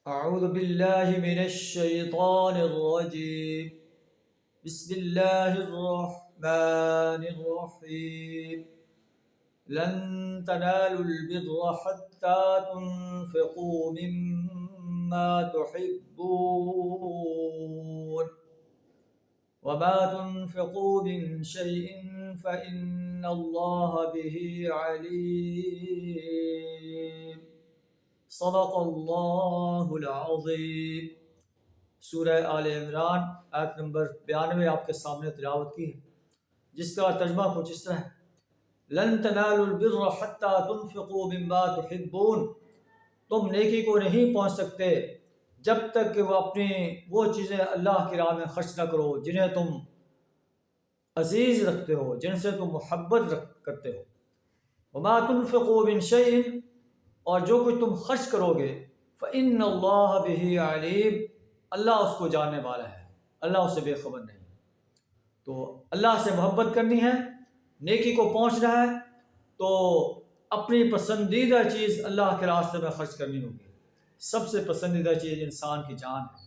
أعوذ بالله من الشيطان الرجيم. بسم الله الرحمن الرحيم. لن تنالوا البر حتى تنفقوا مما تحبون وما تنفقوا من شيء فإن الله به عليم. صدق اللہ العظیم. سورہ آل عمران آیت نمبر 92 آپ کے سامنے تلاوت کی ہے، جس کا ترجمہ کچھ اس طرح ہے: لن تنالوا البر حتى تنفقوا مما تحبون. تم نیکی کو نہیں پہنچ سکتے جب تک کہ وہ اپنی وہ چیزیں اللہ کی راہ میں خرچ نہ کرو جنہیں تم عزیز رکھتے ہو، جن سے تم محبت کرتے ہو. وما تنفقوا من شيء، اور جو کچھ تم خرچ کرو گے، فإن اللہ بہ علیم، اللہ اس کو جاننے والا ہے، اللہ اس سے بے خبر نہیں. تو اللہ سے محبت کرنی ہے، نیکی کو پہنچنا ہے تو اپنی پسندیدہ چیز اللہ کے راستے میں خرچ کرنی ہوگی. سب سے پسندیدہ چیز انسان کی جان ہے،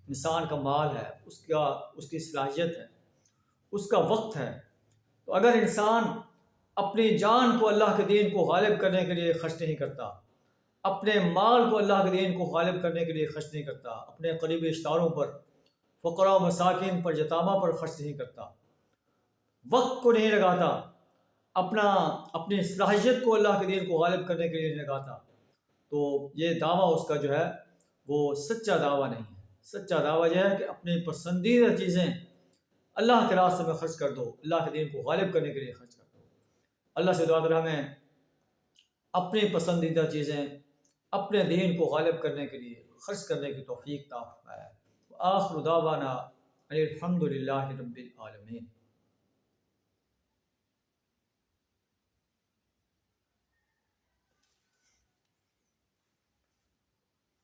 انسان کا مال ہے، اس کی صلاحیت ہے، اس کا وقت ہے. تو اگر انسان اپنی جان کو اللہ کے دین کو غالب کرنے کے لیے خرچ نہیں کرتا، اپنے مال کو اللہ کے دین کو غالب کرنے کے لیے خرچ نہیں کرتا، اپنے قریبی رشتہداروں پر، فقراء و مساکین پر، یتامہ پر خرچ نہیں کرتا، وقت کو نہیں لگاتا، اپنی صلاحیت کو اللہ کے دین کو غالب کرنے کے لیے نہیں لگاتا، تو یہ دعویٰ اس کا جو ہے وہ سچا دعویٰ نہیں ہے. سچا دعویٰ یہ ہے کہ اپنی پسندیدہ چیزیں اللہ کے راستے میں خرچ کر دو، اللہ کے دین کو غالب کرنے کے لیے خرچ کر دو. اللہ سے دعا کریں ہمیں اپنی پسندیدہ چیزیں اپنے دین کو غالب کرنے کے لیے خرچ کرنے کی توفیق عطا فرمائے. آخر دعوانا الحمد للہ رب العالمین.